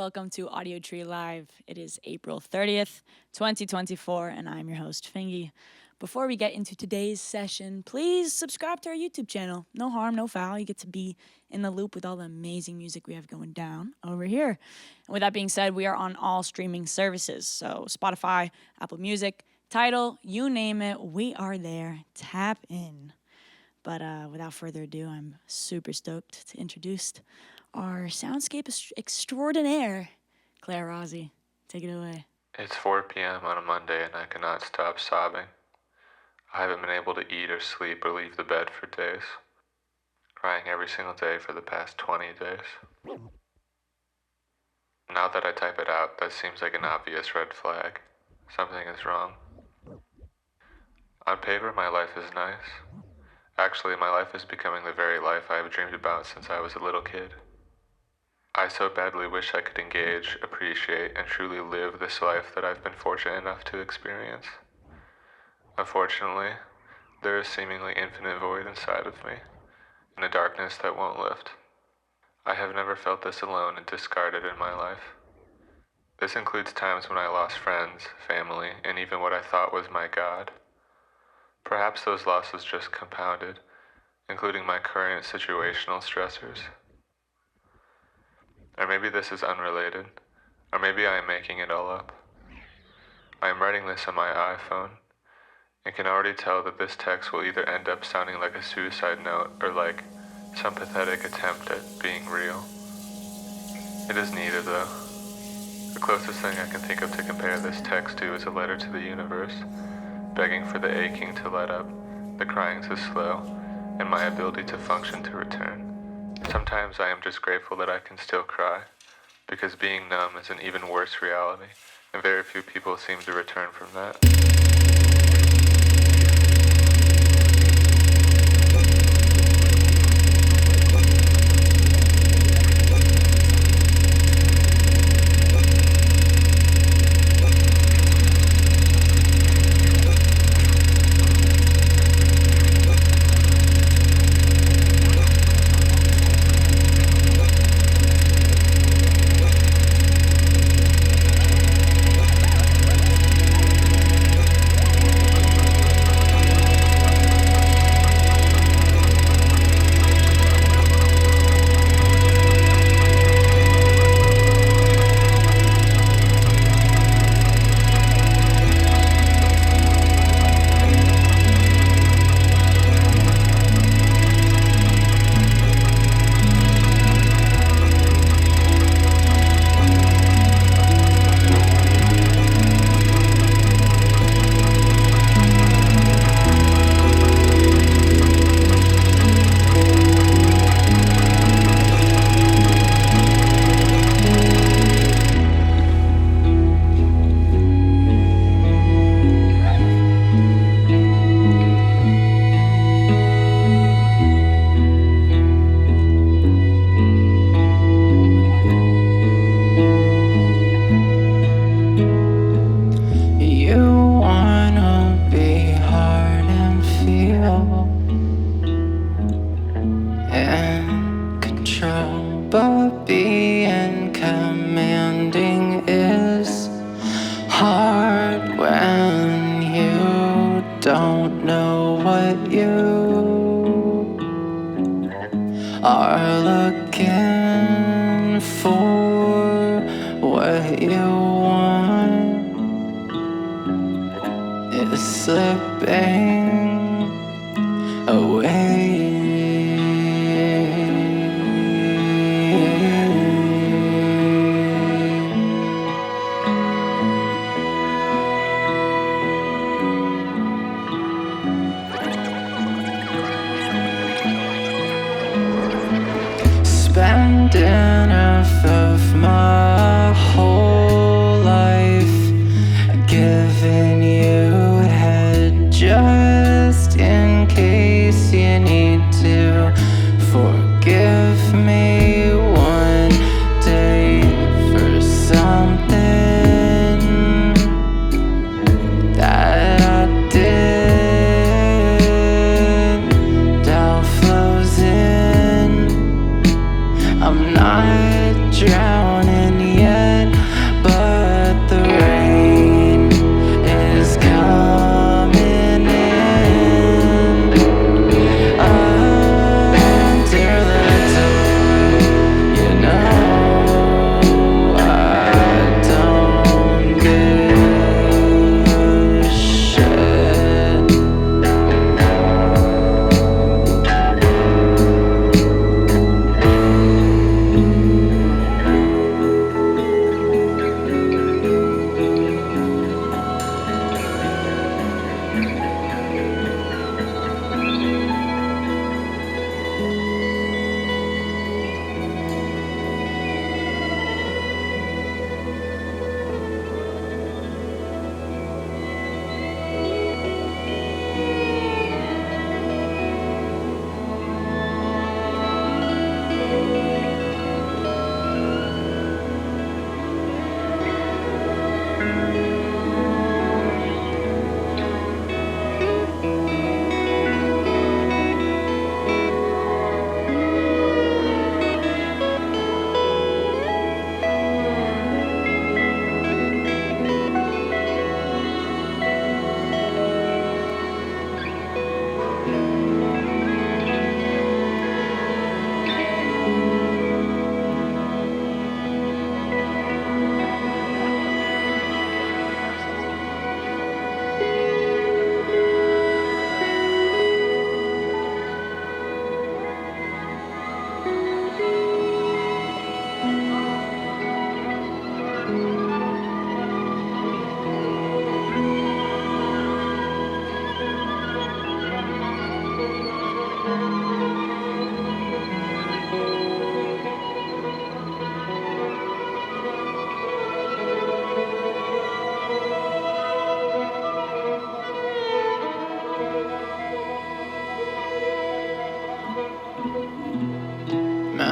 welcome to Audiotree Live. It is April 30th, 2024, and I'm your host, FINGY. Before we get into today's session, please subscribe to our YouTube channel. No harm, no foul. You get to be in the loop with all the amazing music we have going down over here. And with that being said, we are on all streaming services. So Spotify, Apple Music, Tidal, you name it, we are there. Tap in. But without further ado, I'm super stoked to introduce our soundscape extraordinaire, Claire Rossi. Take it away. It's 4 p.m. on a Monday and I cannot stop sobbing. I haven't been able to eat or sleep or leave the bed for days. Crying every single day for the past 20 days. Now that I type it out, that seems like an obvious red flag. Something is wrong. On paper, my life is nice. Actually, my life is becoming the very life I have dreamed about since I was a little kid. I so badly wish I could engage, appreciate, and truly live this life that I've been fortunate enough to experience. Unfortunately, there is seemingly infinite void inside of me, and a darkness that won't lift. I have never felt this alone and discarded in my life. This includes times when I lost friends, family, and even what I thought was my God. Perhaps those losses just compounded, including my current situational stressors. Or maybe this is unrelated, or maybe I am making it all up. I am writing this on my iPhone, and can already tell that this text will either end up sounding like a suicide note or like some pathetic attempt at being real. It is neither though. The closest thing I can think of to compare this text to is a letter to the universe, begging for the aching to let up, the crying to slow, and my ability to function to return. Sometimes I am just grateful that I can still cry, because being numb is an even worse reality, and very few people seem to return from that. I'm not drowning yet.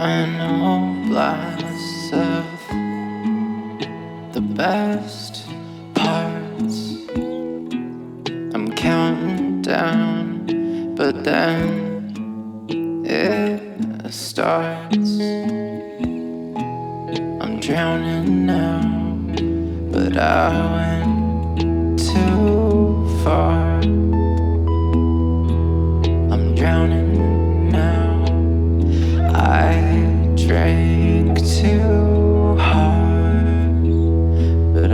final blasts of the best parts. I'm counting down, but then it starts. I'm drowning now, but I went too far. I'm drowning now. I drank too hard, but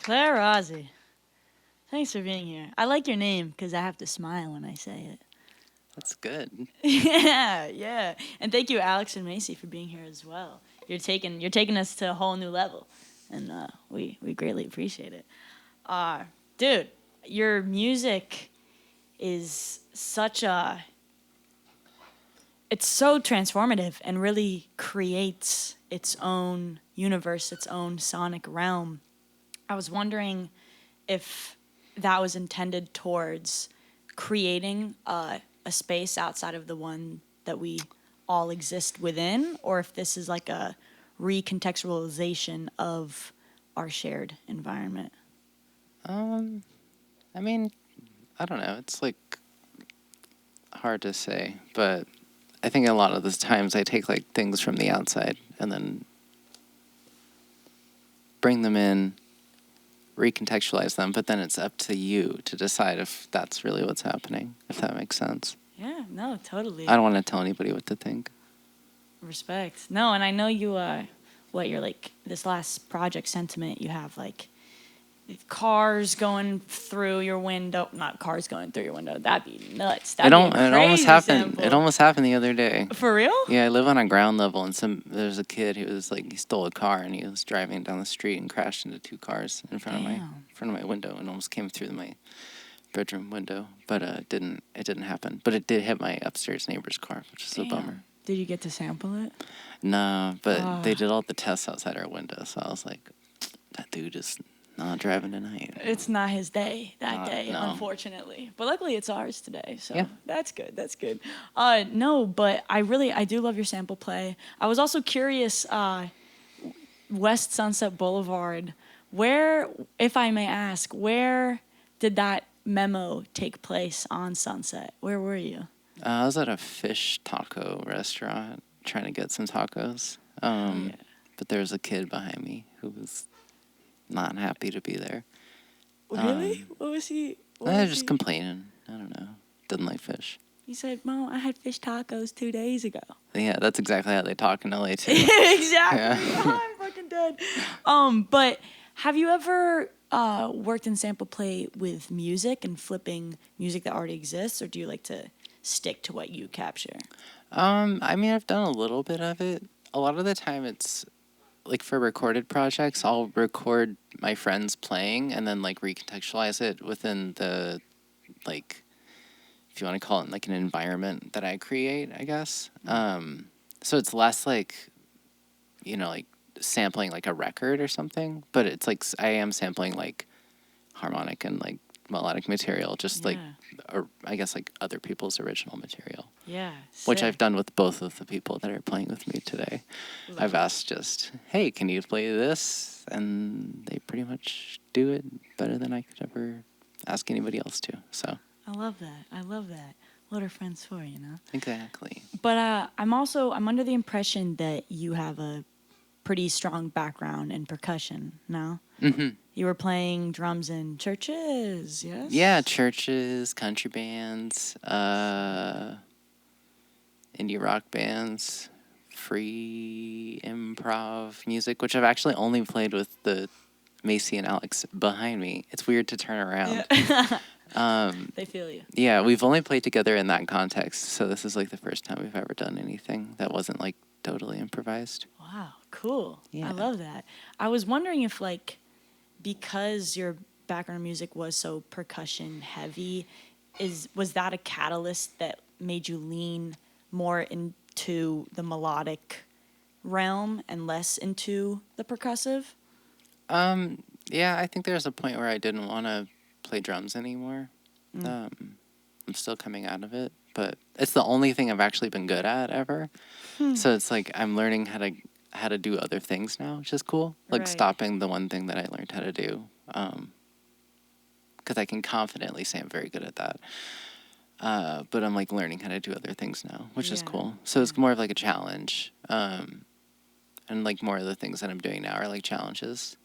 Claire Rossi, thanks for being here. I like your name because I have to smile when I say it. that's good. Yeah. And thank you, Alex and Macie, for being here as well. You're taking us to a whole new level, and we greatly appreciate it. Dude, your music is it's so transformative and really creates its own universe, its own sonic realm. I was wondering if that was intended towards creating a space outside of the one that we all exist within, or if this is like a recontextualization of our shared environment. I mean, I don't know. It's like hard to say, but I think a lot of the times I take like things from the outside and then bring them in, recontextualize them, but then it's up to you to decide if that's really what's happening, if that makes sense. Yeah, no, totally. I don't want to tell anybody what to think. Respect. No, and I know you, you're like, this last project Sentiment, you have like cars going through your window. Not cars going through your window. That'd be nuts. That'd be a It almost crazy happened. sample. It almost happened the other day. For real? Yeah, I live on a ground level, and there's a kid who was like, he stole a car and he was driving down the street and crashed into two cars in front of my window and almost came through my bedroom window, but it didn't happen. But it did hit my upstairs neighbor's car, which is a bummer. Did you get to sample it? No, but they did all the tests outside our window, so I was like, that dude is not driving tonight. It's not his day that day, no. Unfortunately. But luckily it's ours today, so Yeah. that's good. That's good. No, but I do love your sample play. I was also curious, West Sunset Boulevard, where, if I may ask, where did that memo take place on Sunset? Where were you? I was at a fish taco restaurant trying to get some tacos. but there was a kid behind me who was not happy to be there. Really? What was he? I was just complaining. I don't know. Didn't like fish. He said, "Mom, I had fish tacos 2 days ago." Yeah, that's exactly how they talk in LA too. Exactly. Yeah. I'm fucking dead. But have you ever worked in sample play with music and flipping music that already exists, or do you like to stick to what you capture? I mean, I've done a little bit of it. A lot of the time it's like for recorded projects, I'll record my friends playing and then like recontextualize it within the, like, if you want to call it like an environment that I create, I guess. So it's less like, like sampling like a record or something, but it's like I am sampling like harmonic and like melodic material, just like, or I guess like other people's original material. Yeah. Which sick. I've done with both of the people that are playing with me today. I've asked just, hey, can you play this? And they pretty much do it better than I could ever ask anybody else to. So I love that. What are friends for, you know? exactly. But I'm under the impression that you have a pretty strong background in percussion, no? Mm-hmm. You were playing drums in churches, yes? Yeah, churches, country bands, indie rock bands, free improv music, which I've actually only played with the Macie and Alex behind me. It's weird to turn around. Yeah. They feel you. Yeah, we've only played together in that context, so this is like the first time we've ever done anything that wasn't like totally improvised. Wow, cool. Yeah. I love that. I was wondering if like, because your background music was so percussion heavy, was that a catalyst that made you lean more into the melodic realm and less into the percussive? Yeah, I think there's a point where I didn't want to play drums anymore. I'm still coming out of it, but it's the only thing I've actually been good at ever. So it's like I'm learning how to do other things now, which is cool. Like Right. stopping the one thing that I learned how to do. Because I can confidently say I'm very good at that. But I'm like learning how to do other things now, which is Yeah, cool. So it's more of like a challenge. And like more of the things that I'm doing now are like challenges,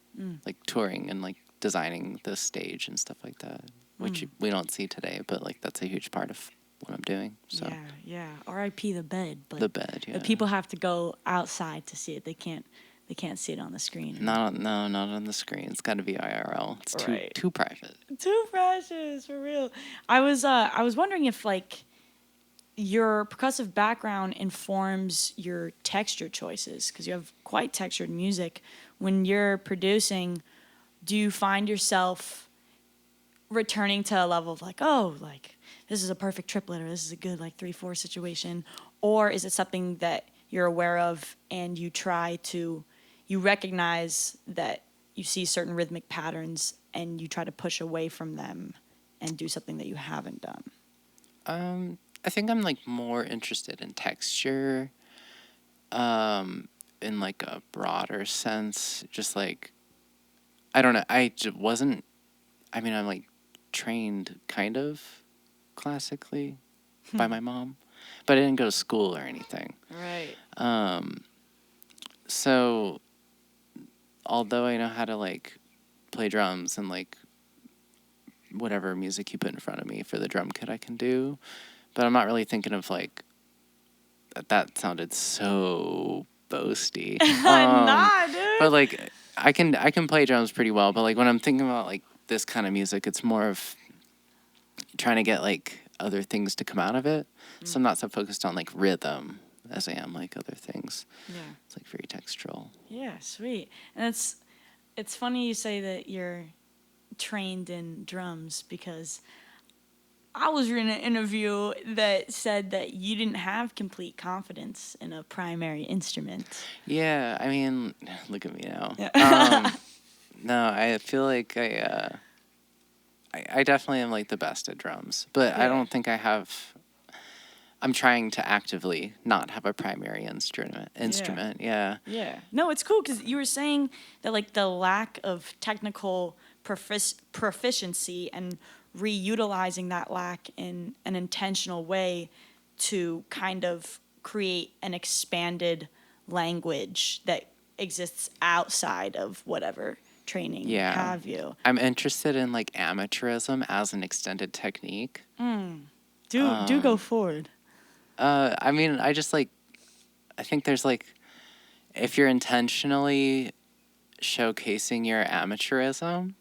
like touring and like designing the stage and stuff like that, which we don't see today, but like that's a huge part of what I'm doing. So Yeah. R.I.P. the bed, but the bed, yeah. the people have to go outside to see it. They can't see it on the screen. Not on the screen. It's got to be IRL. It's Right. too private. Too precious, for real. I was wondering if like your percussive background informs your texture choices, because you have quite textured music. When you're producing, do you find yourself returning to a level of like, oh, like this is a perfect triplet, or this is a good like 3/4 situation, or is it something that you're aware of and you recognize that you see certain rhythmic patterns and you try to push away from them and do something that you haven't done? I think I'm like more interested in texture, in like a broader sense. Just like, I don't know. I'm like trained kind of classically by my mom, but I didn't go to school or anything. Right. So although I know how to like play drums and like whatever music you put in front of me for the drum kit I can do, but I'm not really thinking of like that sounded so boasty. Nah, dude. But like I can play drums pretty well, but like when I'm thinking about like this kind of music, it's more of trying to get like other things to come out of it. So I'm not so focused on like rhythm as I am like other things. Yeah. It's like very textural. Yeah, sweet. And it's funny you say that you're trained in drums, because I was reading an interview that said that you didn't have complete confidence in a primary instrument. Yeah, I mean, look at me now. Yeah. No, I feel like I definitely am like the best at drums, but I don't think I'm trying to actively not have a primary instrument. Yeah. Yeah. No, it's cool because you were saying that like the lack of technical proficiency and reutilizing that lack in an intentional way to kind of create an expanded language that exists outside of whatever training have you. I'm interested in like amateurism as an extended technique. Do go forward. I mean, I think there's like, if you're intentionally showcasing your amateurism,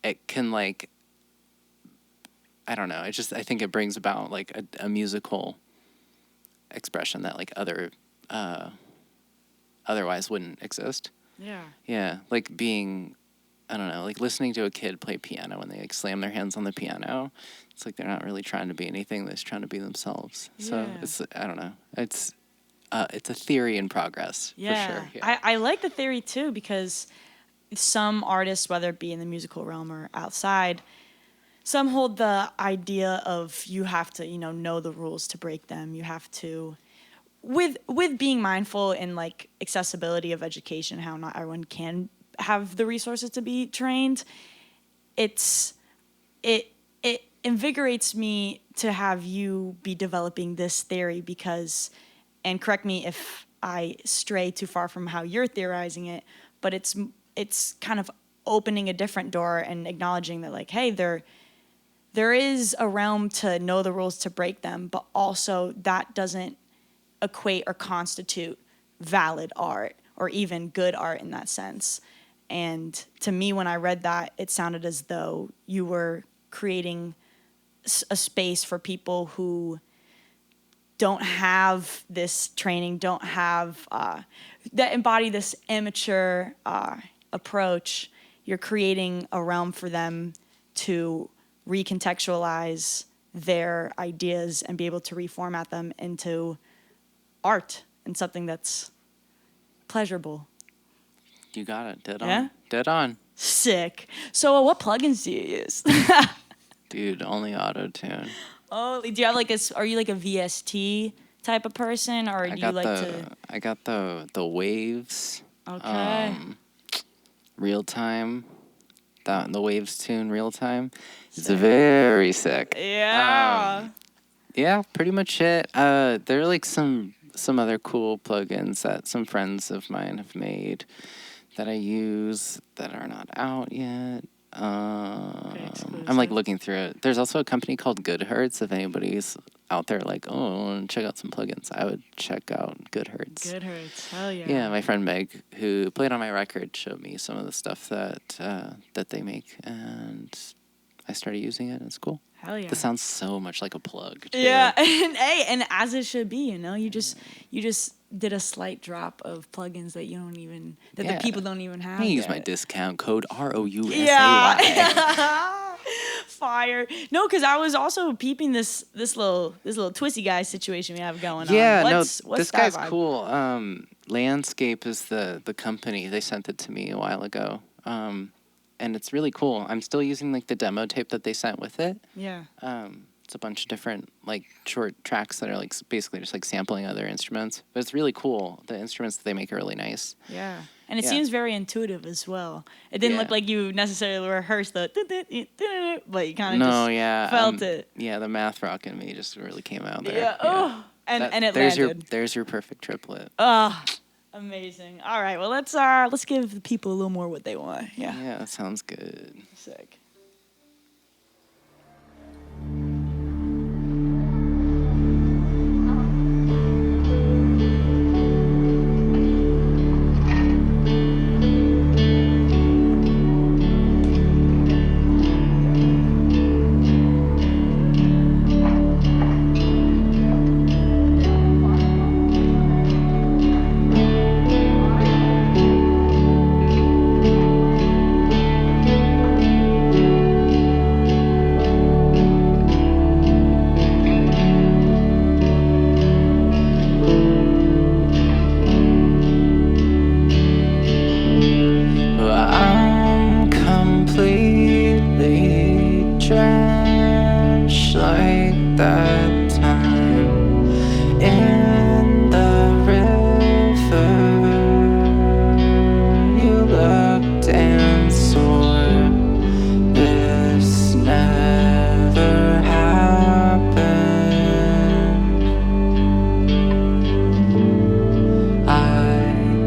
it can like, I don't know. I think it brings about like a musical expression that like otherwise wouldn't exist. Yeah. Yeah, like being, I don't know, like listening to a kid play piano when they like slam their hands on the piano. It's like they're not really trying to be anything; they're just trying to be themselves. So it's, I don't know, it's a theory in progress for sure. Yeah. I like the theory too, because some artists, whether it be in the musical realm or outside, some hold the idea of you have to, know the rules to break them. You have to, with being mindful in like accessibility of education, how not everyone can have the resources to be trained. It invigorates me to have you be developing this theory because, and correct me if I stray too far from how you're theorizing it, but it's kind of opening a different door and acknowledging that like, hey, there is a realm to know the rules to break them, but also that doesn't equate or constitute valid art or even good art in that sense. And to me, when I read that, it sounded as though you were creating a space for people who don't have this training, don't have that embody this amateur approach. You're creating a realm for them to recontextualize their ideas and be able to reformat them into art and something that's pleasurable. You got it. Dead Yeah? on. Dead on. Sick. So what plugins do you use? Dude, only Auto-Tune. Oh, do you have like are you like a VST type of person, or do you like to? I got the waves. Okay. Real time. The waves tune real time. It's very sick. Yeah. Yeah, pretty much it. There are like some other cool plugins that some friends of mine have made that I use that are not out yet. I'm like looking through it. There's also a company called Goodhertz. If anybody's out there like, oh, I want to check out some plugins, I would check out Goodhertz. Goodhertz, hell yeah. Yeah, my friend Meg, who played on my record, showed me some of the stuff that they make, and I started using it. It's cool. Hell yeah. This sounds so much like a plug, too. Yeah, and as it should be, you just did a slight drop of plugins that you don't even the people don't even have. I use my discount code ROUSAY. Yeah. Fire. No, because I was also peeping this little twisty guy situation we have going on. Yeah, what's this that guy's vibe? cool. Landscape is the company. They sent it to me a while ago. And it's really cool. I'm still using like the demo tape that they sent with it. Yeah. It's a bunch of different like short tracks that are like basically just like sampling other instruments. But it's really cool. The instruments that they make are really nice. Yeah. And it seems very intuitive as well. It didn't look like you necessarily rehearsed the but you kind of just felt it. Yeah, the math rock in me just really came out there. Yeah. Oh. And it landed. There's your perfect triplet. Amazing. All right. Well, let's give the people a little more what they want. Yeah. Yeah, that sounds good. Sick.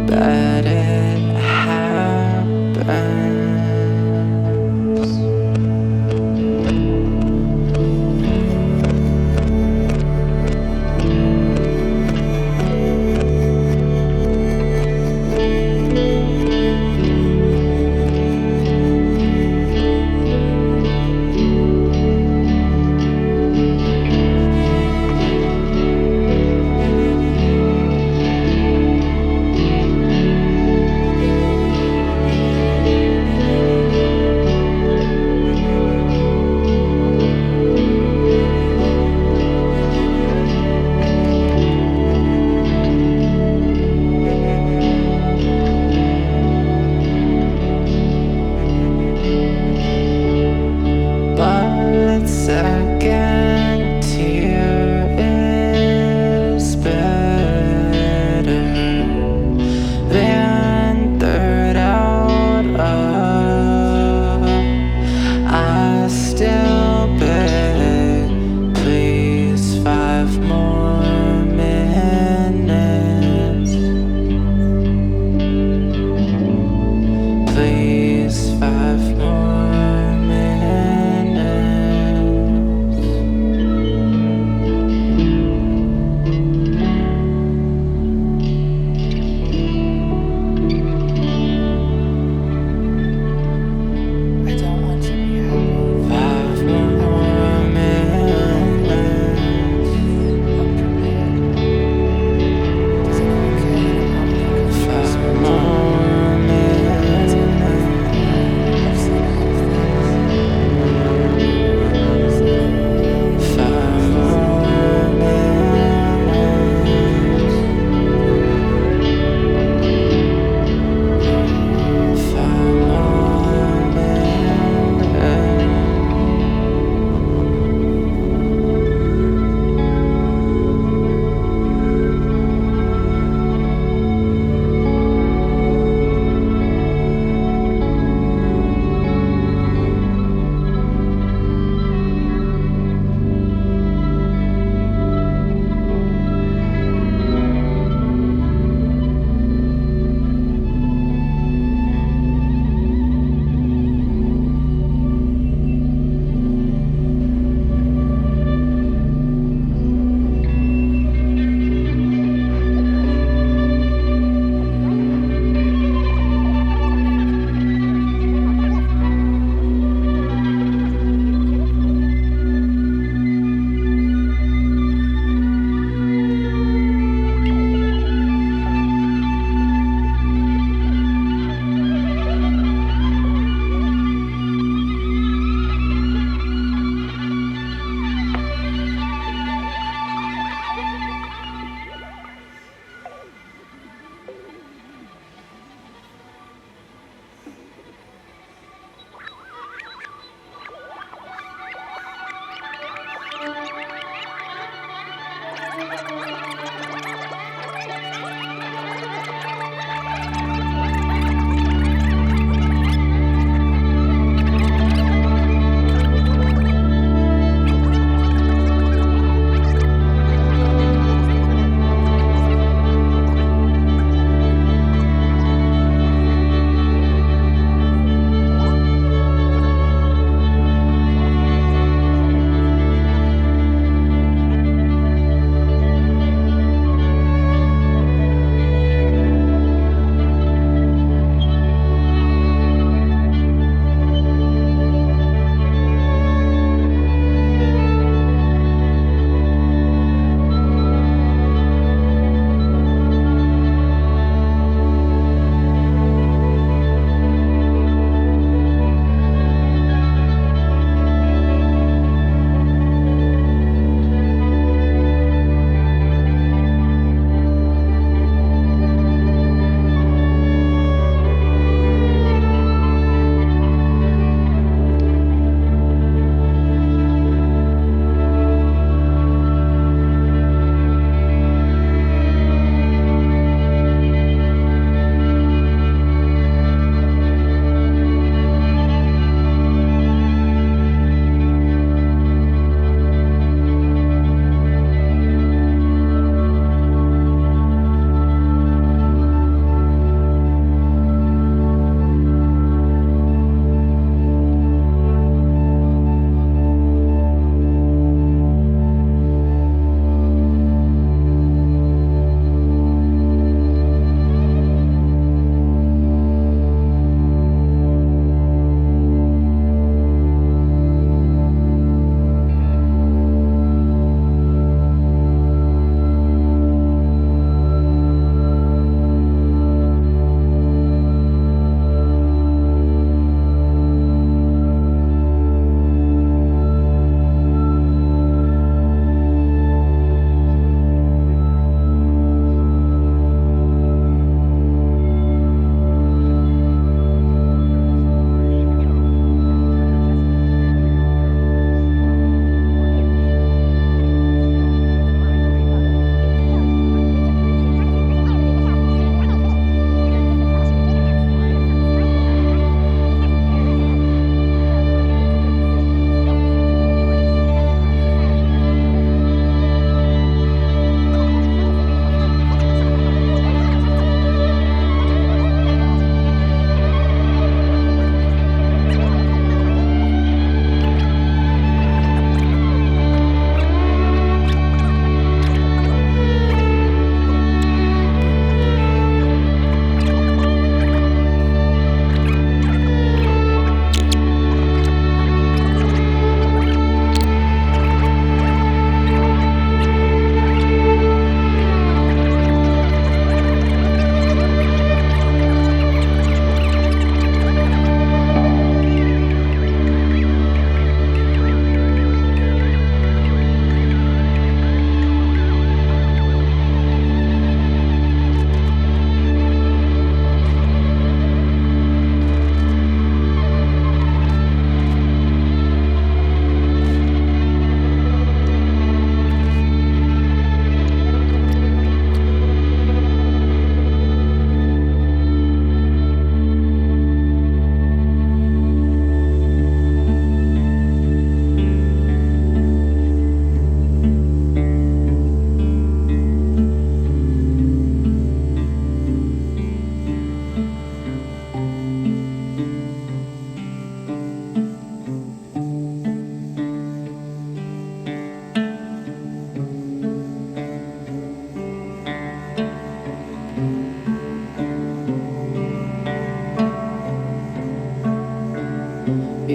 But 5 more minutes. Please, 5 more minutes. I don't want you to be happy. 5 more minutes.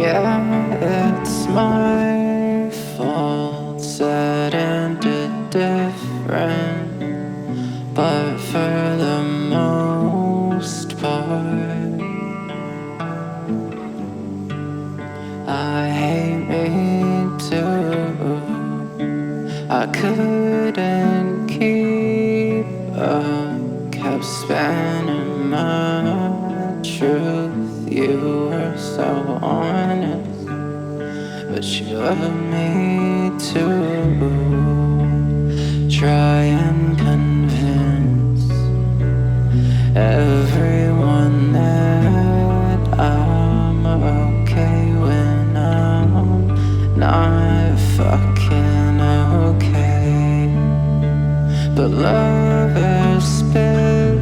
Yeah, it's my fault. Said ended different, but for the most part, I hate me too. I couldn't keep up, kept spinning my truth. You were so honest, but you love me too. Try and convince everyone that I'm okay when I'm not fucking okay. But love is spit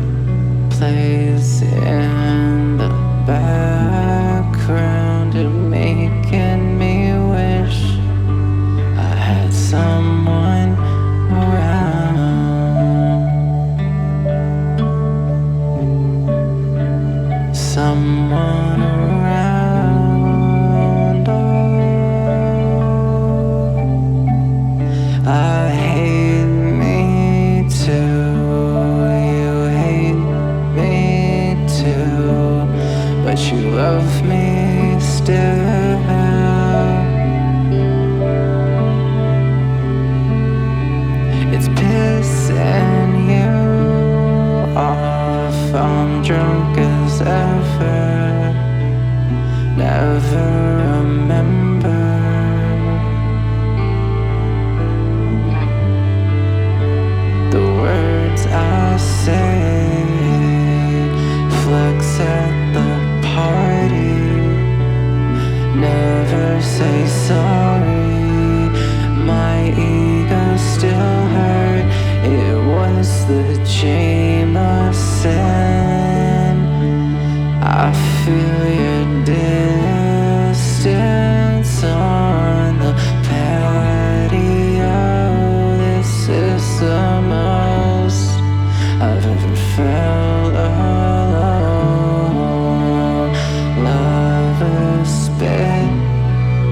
plays in the background and making me wish I had someone around, someone around. Oh, I hate me too, you hate me too, but you love me still. It's pissing you off. I'm drunk as ever, never remember the words I say. Flex at the party, never say sorry. My ego still hurt. It was the Jameson. I feel your distance on the patio. This is the most I've ever felt alone. Lovers spit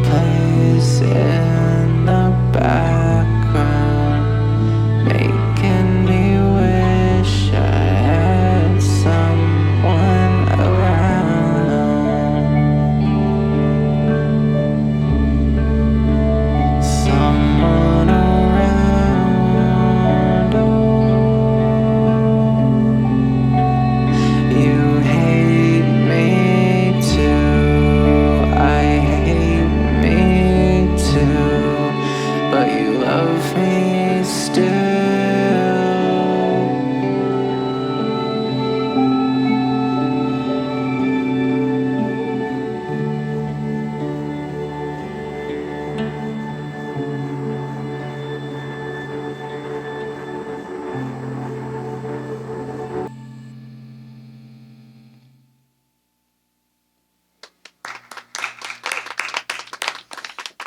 plays in the background, making me wish I had someone around, someone around. Oh, you hate me too, I hate me too, but you love me still.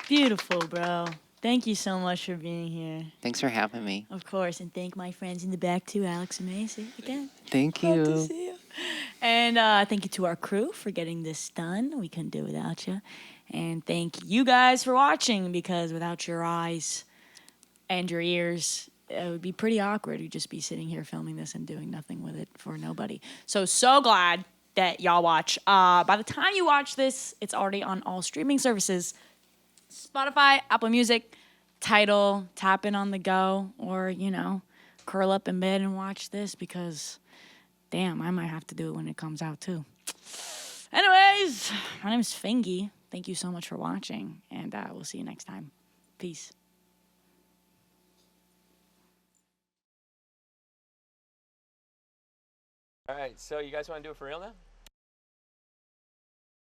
Beautiful, bro. Thank you so much for being here. Thanks for having me. Of course, and thank my friends in the back too, Alex and Macie, again. Thank Glad to you. see you. And thank you to our crew for getting this done. We couldn't do it without you. And thank you guys for watching, because without your eyes and your ears, it would be pretty awkward. We'd just be sitting here filming this and doing nothing with it for nobody. So glad that y'all watch. By the time you watch this, it's already on all streaming services. Spotify, Apple Music, Tidal, tap in on the go, or, curl up in bed and watch this, because, damn, I might have to do it when it comes out too. Anyways, my name is FINGY. Thank you so much for watching, and we'll see you next time. Peace. All right, so you guys want to do it for real now?